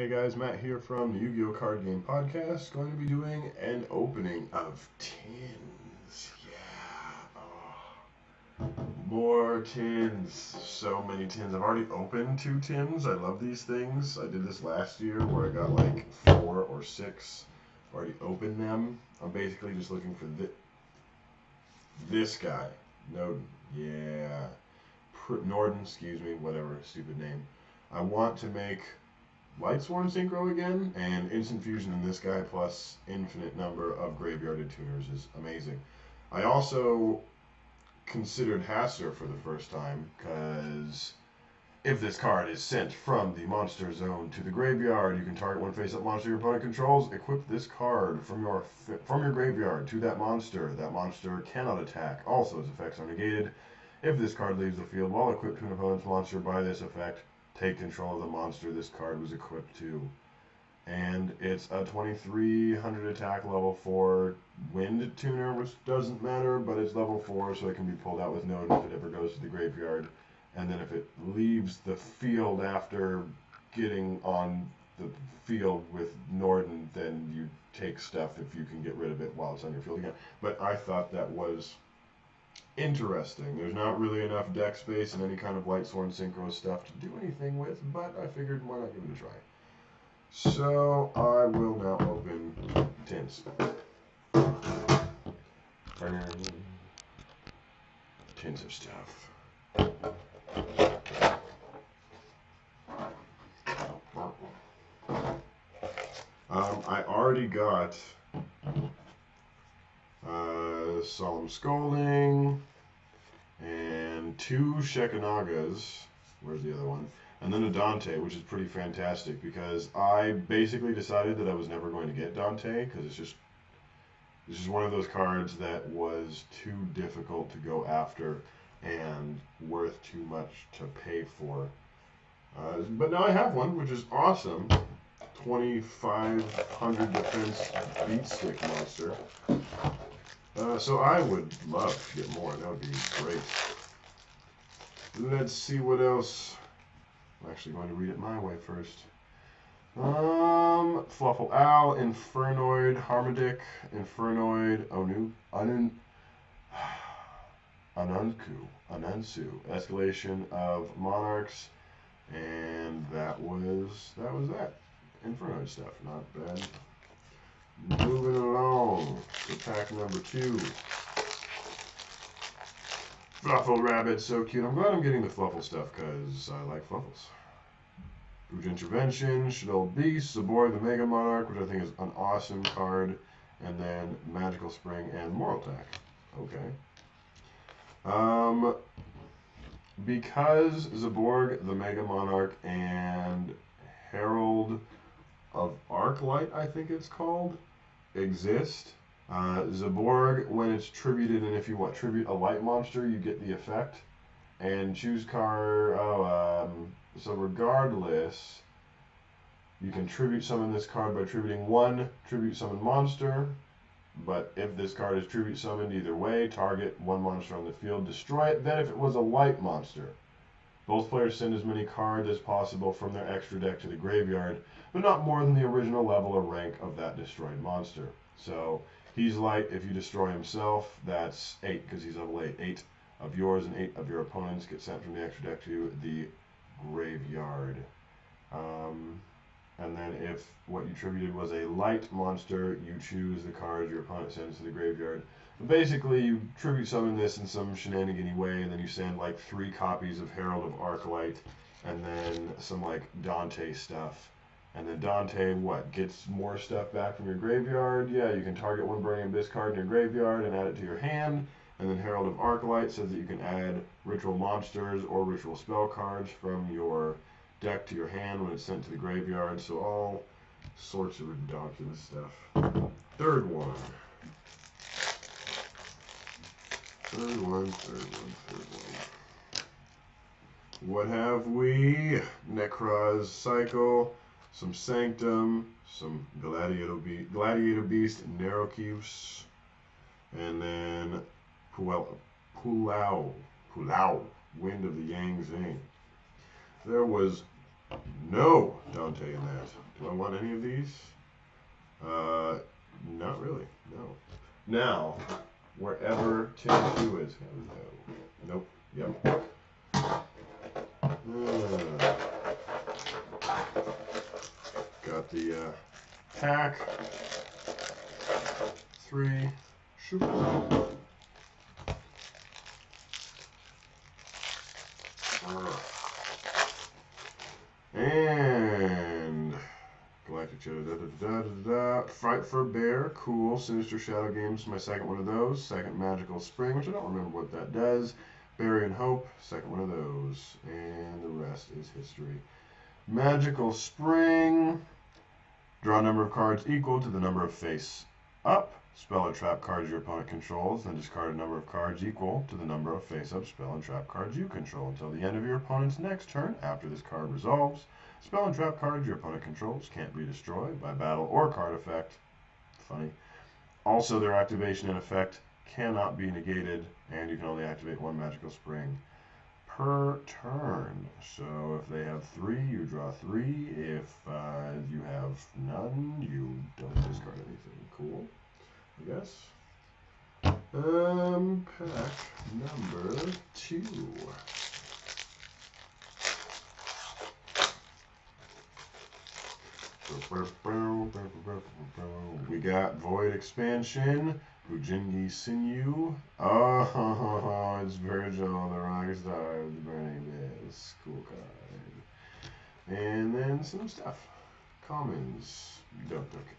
Hey guys, Matt here from the Yu-Gi-Oh! Card Game Podcast. Going to be doing an opening of tins. Yeah. More tins. So many tins. I've already opened 2 tins. I love these things. I did this last year where I got like 4 or 6. Already opened them. I'm basically just looking for this guy. Norden. Yeah. Norden, excuse me, whatever, stupid name. I want to make Lightsworn Synchro again, and Instant Fusion in this guy, plus infinite number of graveyarded tuners is amazing. I also considered Hasser for the first time, because if this card is sent from the monster zone to the graveyard, you can target one face-up monster your opponent controls, equip this card from your graveyard to that monster. That monster cannot attack. Also, its effects are negated. If this card leaves the field while equipped to an opponent's monster by this effect, take control of the monster this card was equipped to. And it's a 2300 attack level 4 wind tuner, which doesn't matter, but it's level 4, so it can be pulled out with Node if it ever goes to the graveyard. And then if it leaves the field after getting on the field with Norden, then you take stuff if you can get rid of it while it's on your field again. But I thought that was interesting. There's not really enough deck space and any kind of Lightsworn Synchro stuff to do anything with, but I figured why not give it a try. So I will now open tins. Tins of stuff. I already got Solemn Scolding and 2 Shekanagas. Where's the other one? And then a Dante, which is pretty fantastic because I basically decided that I was never going to get Dante because this is one of those cards that was too difficult to go after and worth too much to pay for. But now I have one, which is awesome. 2500 defense beat stick monster. So I would love to get more. That would be great. Let's see what else. I'm actually going to read it my way first. Fluffle Owl, Infernoid, Harmadic, Infernoid, Anunsu, Escalation of Monarchs, and that was that. Infernoid stuff, not bad. Moving along to pack number 2. Fluffle Rabbit, so cute. I'm glad I'm getting the Fluffle stuff because I like Fluffles. Huge Intervention, Shadol Beast, Zabor the Mega Monarch, which I think is an awesome card, and then Magical Spring and Moral Attack. Okay. Because Zaborg the Mega Monarch and Herald of Arclight, I think it's called, exist. Zaborg, when it's tributed, and if you want tribute a light monster, you get the effect. And choose card. So regardless, you can tribute summon this card by tributing 1 tribute summon monster. But if this card is tribute summoned either way, target 1 monster on the field, destroy it. Then if it was a light monster, both players send as many cards as possible from their extra deck to the graveyard, but not more than the original level or rank of that destroyed monster. So he's light. If you destroy himself, that's 8 because he's level 8. 8 of yours and 8 of your opponents get sent from the extra deck to the graveyard. And then if what you tributed was a light monster, you choose the cards your opponent sends to the graveyard. But basically, you tribute summon this in some shenanigan way, and then you send like 3 copies of Herald of Arclight, and then some like Dante stuff. And then Dante, gets more stuff back from your graveyard? Yeah, you can target 1 Burning Abyss card in your graveyard and add it to your hand. And then Herald of Arclight says that you can add ritual monsters or ritual spell cards from your deck to your hand when it's sent to the graveyard. So all sorts of ridiculous stuff. Third one. What have we? Necroz Cycle, some Sanctum, some Gladiator Beast, Narrowkeeps, and then Pulau, Wind of the Yang Zing. There was No Dante in that. Do I want any of these? Not really. No. Now, wherever Tim 2 is. No. Nope. Yep. Got the pack. 3. Shoot. And Galactic Shadow, Fight for Bear, cool. Sinister Shadow Games, my second one of those. Second Magical Spring, which I don't remember what that does. Berry and Hope, second one of those. And the rest is history. Magical Spring, draw a number of cards equal to the number of face up spell or trap cards your opponent controls, then discard a number of cards equal to the number of face-up spell and trap cards you control until the end of your opponent's next turn. After this card resolves, spell and trap cards your opponent controls can't be destroyed by battle or card effect. Funny. Also, their activation and effect cannot be negated, and you can only activate one magical spring per turn. So if they have 3, you draw 3. If you have none, you don't discard anything. Cool. I guess. Pack number 2. We got Void Expansion, Ujingi Sinew. Oh, it's Virgil, the Rockstar of the Burning Abyss. Cool card. And then some stuff. Commons. Don't look it.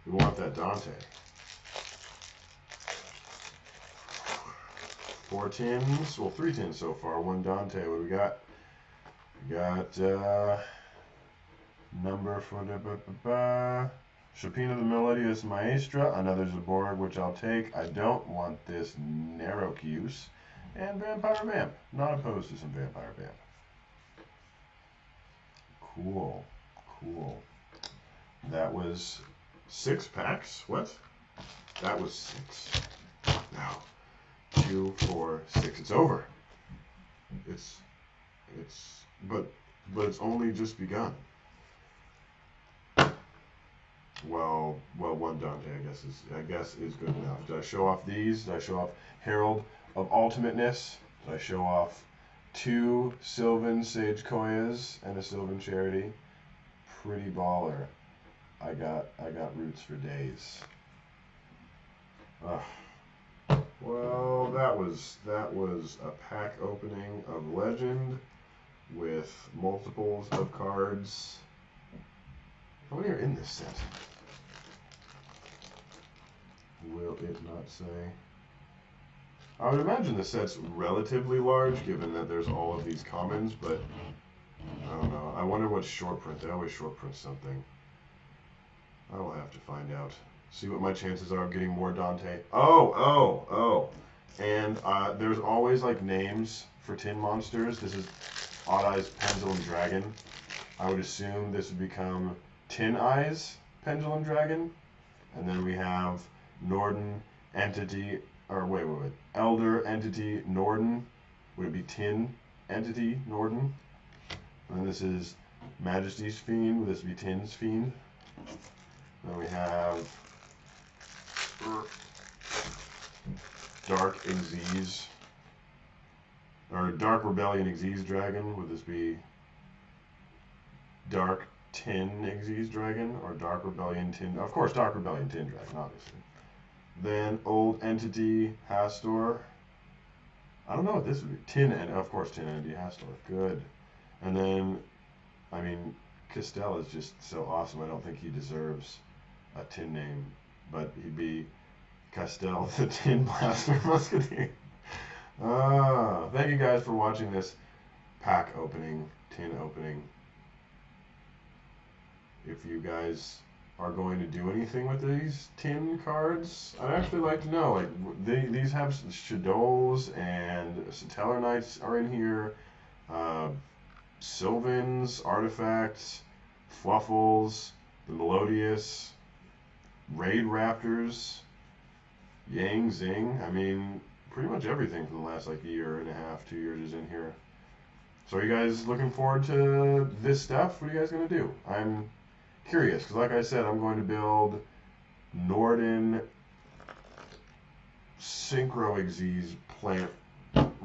We want that Dante. 4 tins, well 3 tins so far, 1 Dante. What do we got? We got number for the Chopina the Melodious Maestra, another Zaborg, which I'll take. I don't want this Narrowcuse. And Vampire Vamp. Not opposed to some Vampire Vamp. Cool. Cool. That was 6 packs. What? That was 6. Now. 2, 4, 6. It's over. But it's only just begun. Well, 1 Dante, I guess is good enough. Did I show off these? Did I show off Herald of Ultimateness? Did I show off 2 Sylvan Sage Koyas and a Sylvan Charity? Pretty baller. I got roots for days. Ugh. Well, that was a pack opening of Legend with multiples of cards. How many are in this set? Will it not say? I would imagine the set's relatively large, given that there's all of these commons, but I don't know. I wonder what short print. They always short print something. I will have to find out. See what my chances are of getting more Dante. Oh. And there's always like names for tin monsters. This is Odd Eyes Pendulum Dragon. I would assume this would become Tin Eyes Pendulum Dragon. And then we have Norden Entity, or wait. Elder Entity Norden. Would it be Tin Entity Norden? And this is Majesty's Fiend. Would this be Tin's Fiend? Then we have Dark Xyz, or Dark Rebellion Xyz Dragon. Would this be Dark Tin Xyz Dragon, or Dark Rebellion Tin? Of course, Dark Rebellion Tin Dragon, obviously. Then Old Entity Hastor. I don't know what this would be. Tin, and of course, Tin Entity Hastor. Good. And then, I mean, Castell is just so awesome. I don't think he deserves a tin name, but he'd be Castell the Tin Blaster Musketeer. Thank you guys for watching this pack opening, tin opening. If you guys are going to do anything with these tin cards, I'd actually like to know. Like these have Shadows and Satellar Knights are in here. Sylvans, Artifacts, Fluffles, the Melodious, Raid Raptors, Yang Zing. I mean, pretty much everything from the last like year and a half, 2 years is in here. So are you guys looking forward to this stuff? What are you guys going to do? I'm curious, because like I said, I'm going to build Norden Synchroexes Plant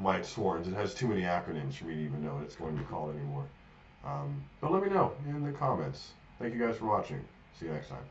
Light Swarms. It has too many acronyms for me to even know what it's going to be called anymore. But let me know in the comments. Thank you guys for watching. See you next time.